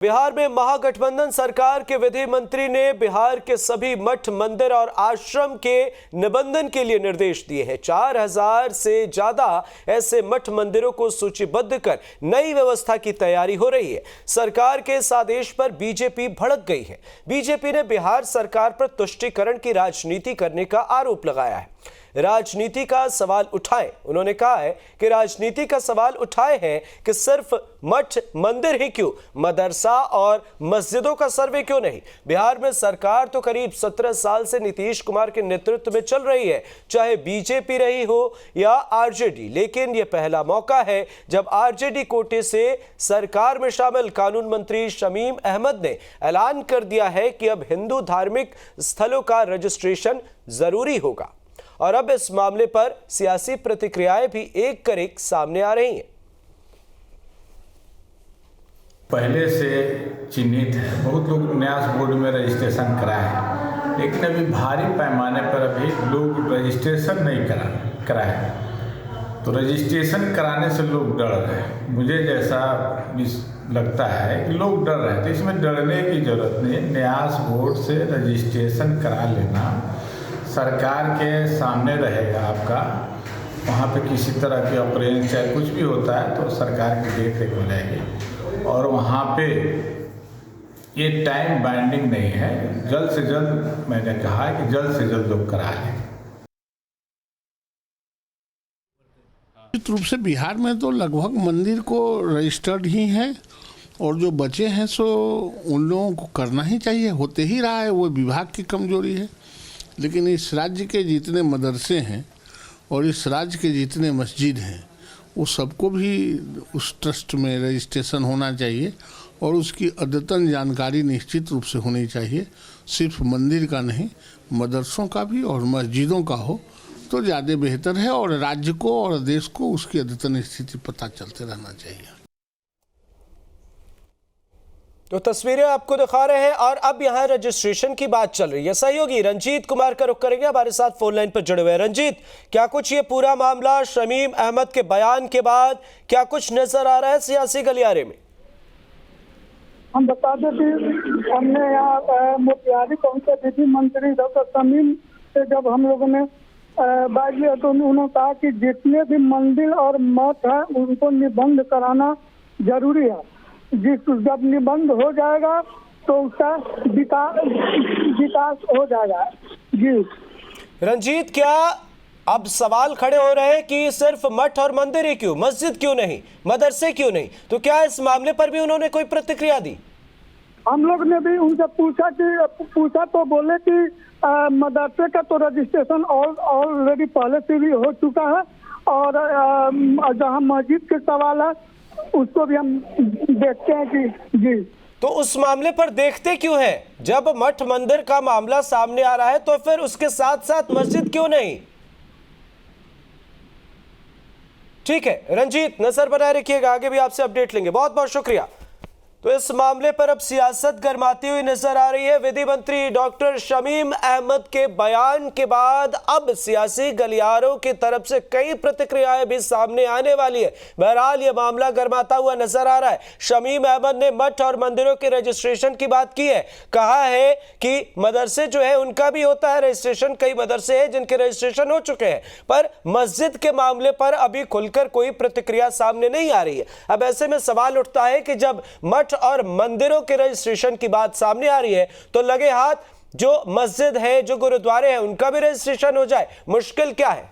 बिहार में महागठबंधन सरकार के विधि मंत्री ने बिहार के सभी मठ मंदिर और आश्रम के निबंधन के लिए निर्देश दिए हैं। 4000 से ज्यादा ऐसे मठ मंदिरों को सूचीबद्ध कर नई व्यवस्था की तैयारी हो रही है। सरकार के इस आदेश पर बीजेपी भड़क गई है। बीजेपी ने बिहार सरकार पर तुष्टीकरण की राजनीति करने का आरोप लगाया है। राजनीति का सवाल उठाए। उन्होंने कहा है कि राजनीति का सवाल उठाए हैं कि सिर्फ मठ मंदिर ही क्यों, मदरसा और मस्जिदों का सर्वे क्यों नहीं। बिहार में सरकार तो करीब 17 साल से नीतीश कुमार के नेतृत्व में चल रही है, चाहे बीजेपी रही हो या आरजेडी, लेकिन यह पहला मौका है जब आरजेडी कोटे से सरकार में शामिल कानून मंत्री शमीम अहमद ने ऐलान कर दिया है कि अब हिंदू धार्मिक स्थलों का रजिस्ट्रेशन जरूरी होगा। और अब इस मामले पर सियासी प्रतिक्रियाएं भी एक कर एक सामने आ रही हैं। पहले से चिन्हित है, बहुत लोग न्यास बोर्ड में रजिस्ट्रेशन कराए हैं, लेकिन अभी भारी पैमाने पर अभी लोग रजिस्ट्रेशन नहीं कराए। तो रजिस्ट्रेशन कराने से लोग डर रहे हैं। मुझे जैसा लगता है कि लोग डर रहे हैं, तो इसमें डरने की जरूरत नहीं। न्यास बोर्ड से रजिस्ट्रेशन करा लेना सरकार के सामने रहेगा आपका। वहाँ पे किसी तरह की ऑपरेशन चाहे कुछ भी होता है तो सरकार की देख रेख हो जाएगी। और वहाँ पे ये टाइम बाइंडिंग नहीं है। जल्द से जल्द, मैंने कहा है कि जल्द से जल्द लोग करा लें। निश्चित रूप से बिहार में तो लगभग मंदिर को रजिस्टर्ड ही है, और जो बचे हैं सो उन लोगों को करना ही चाहिए, होते ही रहा है। वो विभाग की कमजोरी है। लेकिन इस राज्य के जितने मदरसे हैं और इस राज्य के जितने मस्जिद हैं, वो सबको भी उस ट्रस्ट में रजिस्ट्रेशन होना चाहिए और उसकी अद्यतन जानकारी निश्चित रूप से होनी चाहिए। सिर्फ मंदिर का नहीं, मदरसों का भी और मस्जिदों का हो तो ज़्यादा बेहतर है, और राज्य को और देश को उसकी अद्यतन स्थिति पता चलते रहना चाहिए। तो तस्वीरें आपको दिखा रहे हैं और अब यहाँ रजिस्ट्रेशन की बात चल रही है। सहयोगी रंजीत कुमार का रुख करेंगे, हमारे साथ फोन लाइन पर जुड़े हुए हैं। रंजीत, क्या कुछ ये पूरा मामला शमीम अहमद के बयान के बाद क्या कुछ नजर आ रहा है सियासी गलियारे में? हम बता दें कि हमने यहाँ मोतिहारी पहुंचे विधि मंत्री डॉक्टर शमीम से जब हम लोगों ने बात किया तो उन्होंने कहा कि जितने भी मंदिर और मठ है उनको निबंध कराना जरूरी है। जब निबंध हो जाएगा तो उसका विकास हो जाएगा। जी रंजीत, क्या अब सवाल खड़े हो रहे हैं कि सिर्फ मठ और मंदिर ही क्यों, मस्जिद क्यों नहीं, मदरसे क्यों नहीं? तो क्या इस मामले पर भी उन्होंने कोई प्रतिक्रिया दी? हम लोग ने भी उनसे पूछा तो बोले कि मदरसे का तो रजिस्ट्रेशन ऑलरेडी पहले से भी हो चुका है, और जहाँ मस्जिद के सवाल है उसको भी हम देखते हैं कि जी। तो उस मामले पर देखते क्यों है? जब मठ मंदिर का मामला सामने आ रहा है तो फिर उसके साथ साथ मस्जिद क्यों नहीं? ठीक है रंजीत, नजर बनाए रखिएगा, आगे भी आपसे अपडेट लेंगे। बहुत बहुत शुक्रिया। तो इस मामले पर अब सियासत गर्माती हुई नजर आ रही है। विधि मंत्री डॉक्टर शमीम अहमद के बयान के बाद अब सियासी गलियारों की तरफ से कई प्रतिक्रियाएं भी सामने आने वाली है। बहरहाल यह मामला गर्माता हुआ नजर आ रहा है। शमीम अहमद ने मठ और मंदिरों के रजिस्ट्रेशन की बात की है। कहा है कि मदरसे जो है उनका भी होता है रजिस्ट्रेशन, कई मदरसे हैं जिनके रजिस्ट्रेशन हो चुके हैं, पर मस्जिद के मामले पर अभी खुलकर कोई प्रतिक्रिया सामने नहीं आ रही है। अब ऐसे में सवाल उठता है कि जब मठ और मंदिरों के रजिस्ट्रेशन की बात सामने आ रही है तो लगे हाथ जो मस्जिद है, जो गुरुद्वारे हैं, उनका भी रजिस्ट्रेशन हो जाए। मुश्किल क्या है?